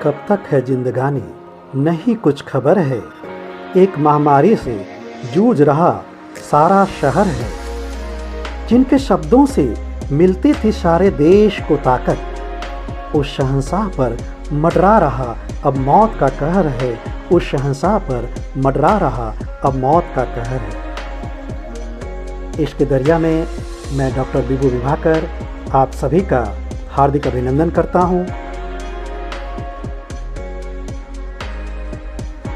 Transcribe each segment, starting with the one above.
कब तक है जिंदगानी, नहीं कुछ खबर है। एक महामारी से जूझ रहा सारा शहर है। जिनके शब्दों से मिलती थी सारे देश को ताकत, उस शहंशाह पर मंडरा रहा अब मौत का कहर है। उस शहंशाह पर मंडरा रहा अब मौत का कहर है। इश्क दरिया में मैं डॉक्टर विभू विभाकर आप सभी का हार्दिक अभिनंदन करता हूँ।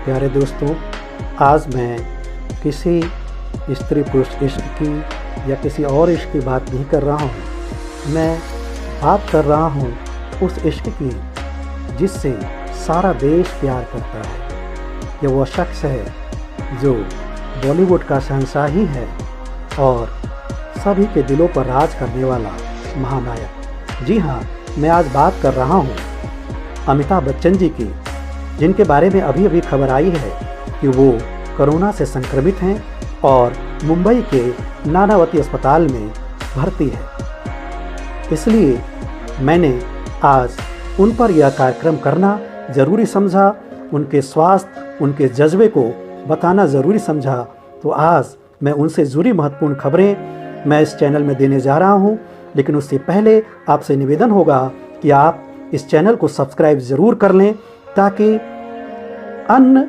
प्यारे दोस्तों, आज मैं किसी स्त्री पुरुष इश्क की या किसी और इश्क की बात नहीं कर रहा हूँ। मैं बात कर रहा हूँ उस इश्क की जिससे सारा देश प्यार करता है। यह वो शख्स है जो बॉलीवुड का शहंशाही है और सभी के दिलों पर राज करने वाला महानायक। जी हाँ, मैं आज बात कर रहा हूँ अमिताभ बच्चन जी की, जिनके बारे में अभी अभी खबर आई है कि वो कोरोना से संक्रमित हैं और मुंबई के नानावती अस्पताल में भर्ती है। इसलिए मैंने आज उन पर यह कार्यक्रम करना ज़रूरी समझा, उनके स्वास्थ्य, उनके जज्बे को बताना ज़रूरी समझा। तो आज मैं उनसे जुड़ी महत्वपूर्ण खबरें मैं इस चैनल में देने जा रहा हूं। लेकिन उससे पहले आपसे निवेदन होगा कि आप इस चैनल को सब्सक्राइब ज़रूर कर लें, ताकि अन्य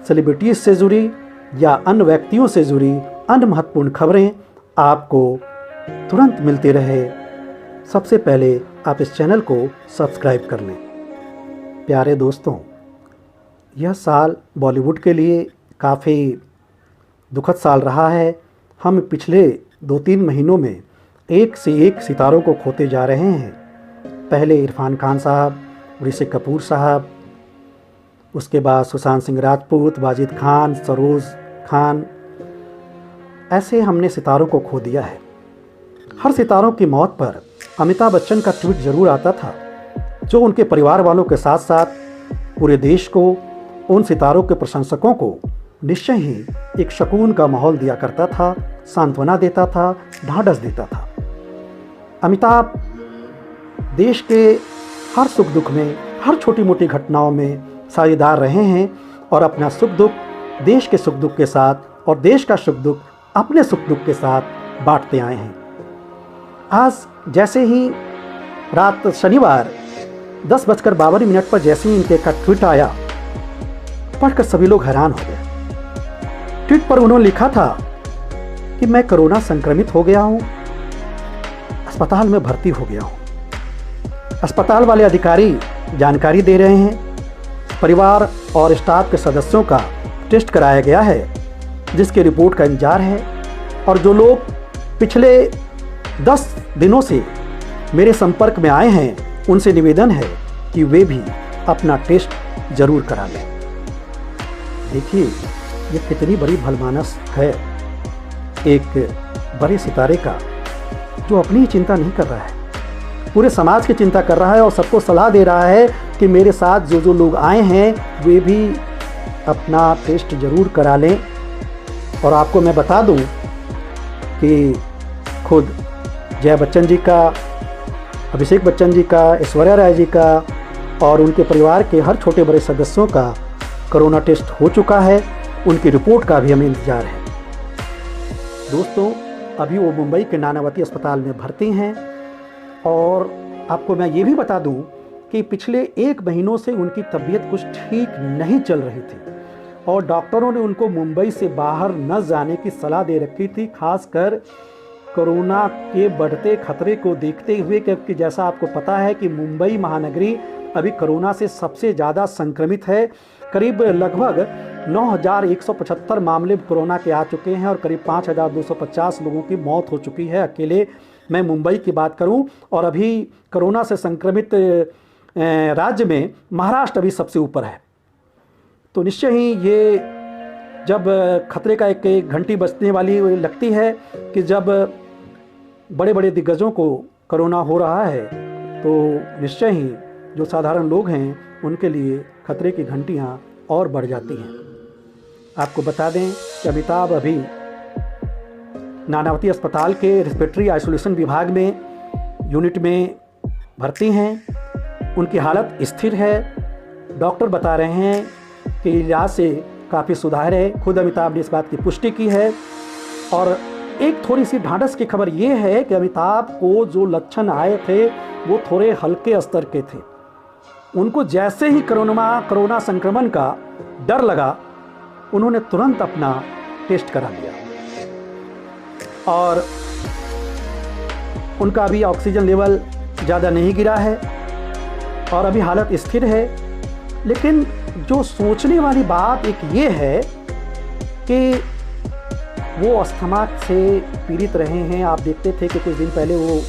सेलिब्रिटीज़ से जुड़ी या अन्य व्यक्तियों से जुड़ी अन्य महत्वपूर्ण खबरें आपको तुरंत मिलती रहे। सबसे पहले आप इस चैनल को सब्सक्राइब कर लें। प्यारे दोस्तों, यह साल बॉलीवुड के लिए काफ़ी दुखद साल रहा है। हम पिछले 2-3 महीनों में एक से एक सितारों को खोते जा रहे हैं। पहले इरफान खान साहब, ऋषि कपूर साहब, उसके बाद सुशांत सिंह राजपूत, वाजिद खान, सरोज खान, ऐसे हमने सितारों को खो दिया है। हर सितारों की मौत पर अमिताभ बच्चन का ट्वीट ज़रूर आता था, जो उनके परिवार वालों के साथ साथ पूरे देश को, उन सितारों के प्रशंसकों को निश्चय ही एक सुकून का माहौल दिया करता था, सांत्वना देता था, ढांढस देता था। अमिताभ देश के हर सुख दुख में, हर छोटी मोटी घटनाओं में साझेदार रहे हैं और अपना सुख दुख देश के सुख दुख के साथ और देश का सुख दुख अपने सुख दुख के साथ बांटते आए हैं। आज जैसे ही रात शनिवार 10:52 पर जैसे ही इनके का ट्वीट आया, पढ़कर सभी लोग हैरान हो गए। ट्वीट पर उन्होंने लिखा था कि मैं कोरोना संक्रमित हो गया हूं, अस्पताल में भर्ती हो गया हूं। अस्पताल वाले अधिकारी जानकारी दे रहे हैं, परिवार और स्टाफ के सदस्यों का टेस्ट कराया गया है, जिसके रिपोर्ट का इंतजार है। और जो लोग पिछले 10 दिनों से मेरे संपर्क में आए हैं, उनसे निवेदन है कि वे भी अपना टेस्ट जरूर करा लें। देखिए, ये कितनी बड़ी भलमानस है एक बड़े सितारे का, जो अपनी चिंता नहीं कर रहा है, पूरे समाज की चिंता कर रहा है और सबको सलाह दे रहा है कि मेरे साथ जो लोग आए हैं वे भी अपना टेस्ट जरूर करा लें। और आपको मैं बता दूं कि खुद जया बच्चन जी का, अभिषेक बच्चन जी का, ऐश्वर्या राय जी का और उनके परिवार के हर छोटे बड़े सदस्यों का कोरोना टेस्ट हो चुका है। उनकी रिपोर्ट का भी हमें इंतजार है। दोस्तों, अभी वो मुंबई के नानावती अस्पताल में भर्ती हैं और आपको मैं ये भी बता दूं कि पिछले 1 महीनों से उनकी तबीयत कुछ ठीक नहीं चल रही थी और डॉक्टरों ने उनको मुंबई से बाहर न जाने की सलाह दे रखी थी, खासकर कोरोना के बढ़ते खतरे को देखते हुए, क्योंकि जैसा आपको पता है कि मुंबई महानगरी अभी कोरोना से सबसे ज़्यादा संक्रमित है। करीब लगभग 9,175 मामले कोरोना के आ चुके हैं और करीब 5,250 लोगों की मौत हो चुकी है। अकेले मैं मुंबई की बात करूं और अभी कोरोना से संक्रमित राज्य में महाराष्ट्र अभी सबसे ऊपर है। तो निश्चय ही ये जब खतरे का एक घंटी बजने वाली लगती है कि जब बड़े बड़े दिग्गजों को कोरोना हो रहा है, तो निश्चय ही जो साधारण लोग हैं उनके लिए खतरे की घंटियां और बढ़ जाती हैं। आपको बता दें कि अमिताभ अभी नानावती अस्पताल के रेस्पिरेटरी आइसोलेशन विभाग में यूनिट में भर्ती हैं। उनकी हालत स्थिर है डॉक्टर बता रहे हैं कि इलाज से काफ़ी सुधार है। खुद अमिताभ ने इस बात की पुष्टि की है। और एक थोड़ी सी ढांढस की खबर ये है कि अमिताभ को जो लक्षण आए थे वो थोड़े हल्के स्तर के थे। उनको जैसे ही कोरोना संक्रमण का डर लगा, उन्होंने तुरंत अपना टेस्ट करा लिया और उनका अभी ऑक्सीजन लेवल ज़्यादा नहीं गिरा है और अभी हालत स्थिर है। लेकिन जो सोचने वाली बात एक ये है कि वो अस्थमा से पीड़ित रहे हैं। आप देखते थे कि कुछ दिन पहले वो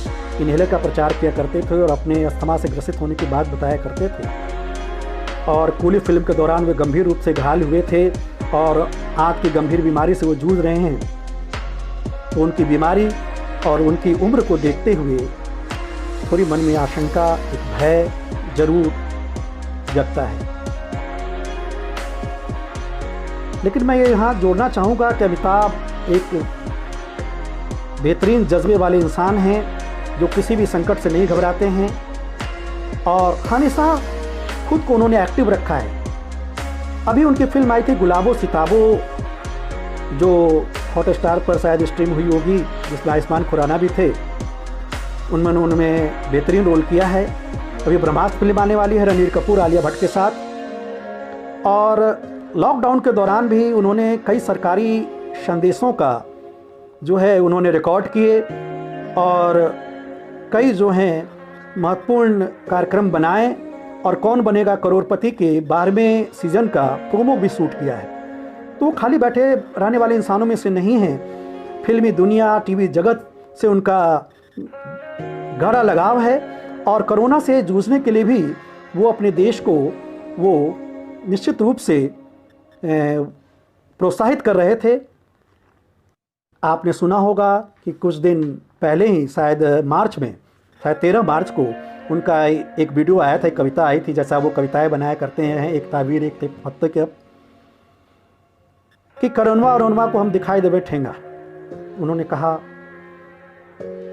इन्हेलर का प्रचार किया करते थे और अपने अस्थमा से ग्रसित होने की बात बताया करते थे। और कूली फिल्म के दौरान वे गंभीर रूप से घायल हुए थे और आँख की गंभीर बीमारी से वो जूझ रहे हैं। तो उनकी बीमारी और उनकी उम्र को देखते हुए थोड़ी मन में आशंका, एक भय जरूर जगता है। लेकिन मैं ये यहाँ जोड़ना चाहूँगा कि अमिताभ एक बेहतरीन जज्बे वाले इंसान हैं जो किसी भी संकट से नहीं घबराते हैं और हमेशा खुद को उन्होंने एक्टिव रखा है। अभी उनकी फिल्म आई थी गुलाबो सिताबो, जो हॉटस्टार पर शायद स्ट्रीम हुई होगी, जिसमें आयुष्मान खुराना भी थे। उनमें बेहतरीन रोल किया है। अभी ब्रह्मास्त्र फिल्म आने वाली है रणबीर कपूर आलिया भट्ट के साथ। और लॉकडाउन के दौरान भी उन्होंने कई सरकारी संदेशों का जो है उन्होंने रिकॉर्ड किए और कई जो हैं महत्वपूर्ण कार्यक्रम बनाए और कौन बनेगा करोड़पति के 12वें सीजन का प्रोमो भी शूट किया है। तो वो खाली बैठे रहने वाले इंसानों में से नहीं हैं। फिल्मी दुनिया, टीवी जगत से उनका गहरा लगाव है और कोरोना से जूझने के लिए भी वो अपने देश को वो निश्चित रूप से प्रोत्साहित कर रहे थे। आपने सुना होगा कि कुछ दिन पहले ही शायद मार्च में, शायद 13 मार्च को उनका एक वीडियो आया था, एक कविता आई थी, जैसा वो कविताएं बनाया करते हैं, एक ताबीर एक पत्ते के, कि करोनवा और उनवा को हम दिखाई दे बैठेंगा। उन्होंने कहा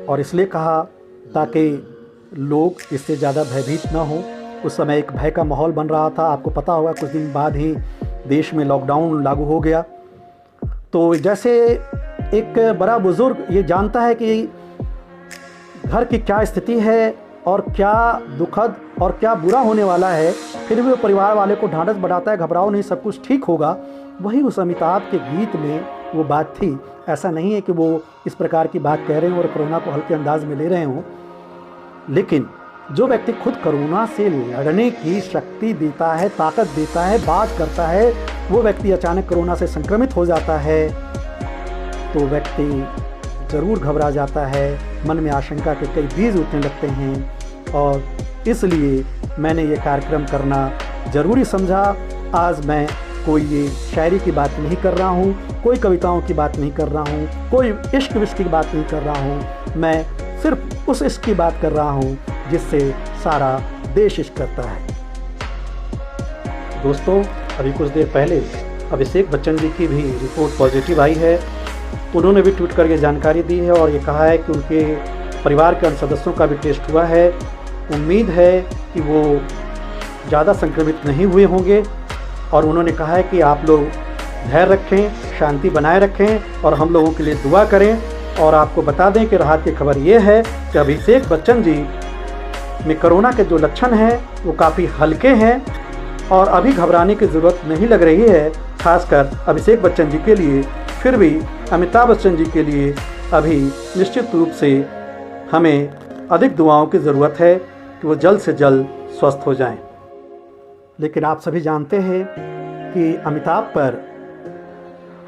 और इसलिए कहा ताकि लोग इससे ज़्यादा भयभीत ना हो। उस समय एक भय का माहौल बन रहा था। आपको पता होगा कुछ दिन बाद ही देश में लॉकडाउन लागू हो गया। तो जैसे एक बड़ा बुजुर्ग ये जानता है कि घर की क्या स्थिति है और क्या दुखद और क्या बुरा होने वाला है, फिर भी वो परिवार वाले को ढांढस बढ़ाता है, घबराओ नहीं, सब कुछ ठीक होगा। वही उस अमिताभ के गीत में वो बात थी। ऐसा नहीं है कि वो इस प्रकार की बात कह रहे हों और कोरोना को हल्के अंदाज में ले रहे हों, लेकिन जो व्यक्ति खुद कोरोना से लड़ने की शक्ति देता है, ताकत देता है, बात करता है, वो व्यक्ति अचानक कोरोना से संक्रमित हो जाता है तो व्यक्ति ज़रूर घबरा जाता है, मन में आशंका के कई बीज उठने लगते हैं। और इसलिए मैंने ये कार्यक्रम करना ज़रूरी समझा। आज मैं कोई ये शायरी की बात नहीं कर रहा हूँ, कोई कविताओं की बात नहीं कर रहा हूँ, कोई इश्क विश्क की बात नहीं कर रहा हूँ। मैं सिर्फ उस इश्क की बात कर रहा हूँ जिससे सारा देश इश्क करता है। दोस्तों, अभी कुछ देर पहले अभिषेक बच्चन जी की भी रिपोर्ट पॉजिटिव आई है। उन्होंने भी ट्वीट करके जानकारी दी है और ये कहा है कि उनके परिवार के अन्य सदस्यों का भी टेस्ट हुआ है। उम्मीद है कि वो ज़्यादा संक्रमित नहीं हुए होंगे और उन्होंने कहा है कि आप लोग धैर्य रखें, शांति बनाए रखें और हम लोगों के लिए दुआ करें। और आपको बता दें कि राहत की खबर ये है कि अभिषेक बच्चन जी में कोरोना के जो लक्षण हैं वो काफ़ी हल्के हैं और अभी घबराने की ज़रूरत नहीं लग रही है, खासकर अभिषेक बच्चन जी के लिए। फिर भी अमिताभ बच्चन जी के लिए अभी निश्चित रूप से हमें अधिक दुआओं की ज़रूरत है कि वो जल्द से जल्द स्वस्थ हो जाएं। लेकिन आप सभी जानते हैं कि अमिताभ पर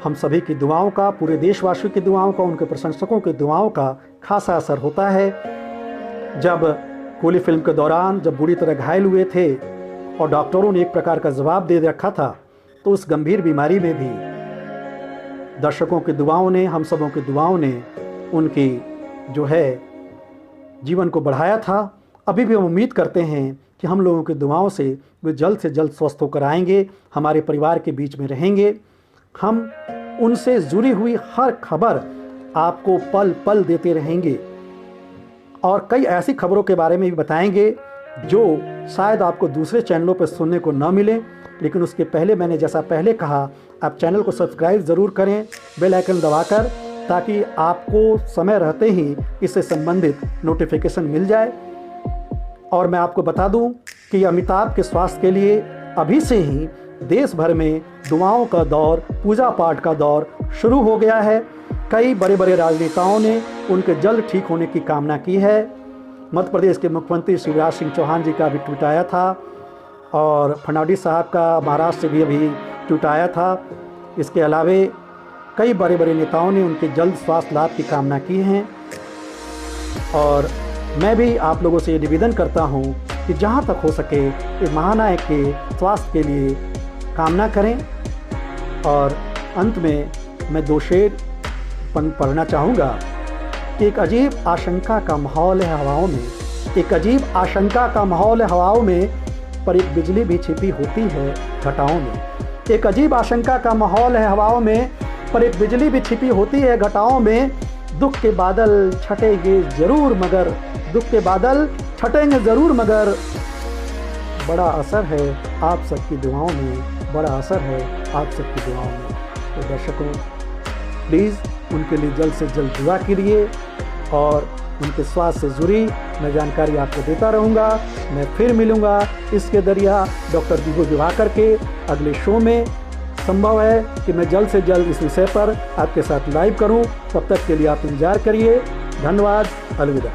हम सभी की दुआओं का, पूरे देशवासियों की दुआओं का, उनके प्रशंसकों की दुआओं का खासा असर होता है। जब कूली फिल्म के दौरान जब बुरी तरह घायल हुए थे और डॉक्टरों ने एक प्रकार का जवाब दे रखा था, तो उस गंभीर बीमारी में भी दर्शकों की दुआओं ने, हम सबों की दुआओं ने उनकी जो है जीवन को बढ़ाया था। अभी भी हम उम्मीद करते हैं कि हम लोगों की दुआओं से वे जल्द से जल्द स्वस्थ होकर आएंगे, हमारे परिवार के बीच में रहेंगे। हम उनसे जुड़ी हुई हर खबर आपको पल पल देते रहेंगे और कई ऐसी खबरों के बारे में भी बताएंगे जो शायद आपको दूसरे चैनलों पर सुनने को न मिले। लेकिन उसके पहले मैंने जैसा पहले कहा, आप चैनल को सब्सक्राइब ज़रूर करें बेल आइकन दबाकर, ताकि आपको समय रहते ही इससे संबंधित नोटिफिकेशन मिल जाए। और मैं आपको बता दूं कि अमिताभ के स्वास्थ्य के लिए अभी से ही देश भर में दुआओं का दौर, पूजा पाठ का दौर शुरू हो गया है। कई बड़े बड़े राजनेताओं ने उनके जल्द ठीक होने की कामना की है। मध्य प्रदेश के मुख्यमंत्री शिवराज सिंह चौहान जी का भी ट्वीट आया था, और फडणवीस साहब का महाराष्ट्र से भी अभी ट्वीट आया था। इसके अलावे कई बड़े बड़े नेताओं ने उनके जल्द स्वास्थ्य लाभ की कामना की है। और मैं भी आप लोगों से ये निवेदन करता हूँ कि जहाँ तक हो सके इस महानायक के स्वास्थ्य के लिए कामना करें। और अंत में मैं 2 शेर पढ़ना चाहूँगा कि एक अजीब आशंका का माहौल है हवाओं में, एक अजीब आशंका का माहौल है हवाओं में, पर एक बिजली भी छिपी होती है घटाओं में। एक अजीब आशंका का माहौल है हवाओं में, पर एक बिजली भी छिपी होती है घटाओं में। दुख के बादल छटेंगे ज़रूर मगर, दुख के बादल छटेंगे ज़रूर मगर, बड़ा असर है आप सबकी दुआओं में, बड़ा असर है आप सबकी दुआओं में। तो दर्शकों, प्लीज़ उनके लिए जल्द से जल्द दुआ कीजिए, और उनके स्वास्थ्य से जुड़ी मैं जानकारी आपको देता रहूँगा। मैं फिर मिलूँगा इसके दरिया डॉक्टर विभू दिवाकर के अगले शो में। संभव है कि मैं जल्द से जल्द इस विषय पर आपके साथ लाइव करूं। तब तक के लिए आप इंतजार करिए। धन्यवाद। अलविदा।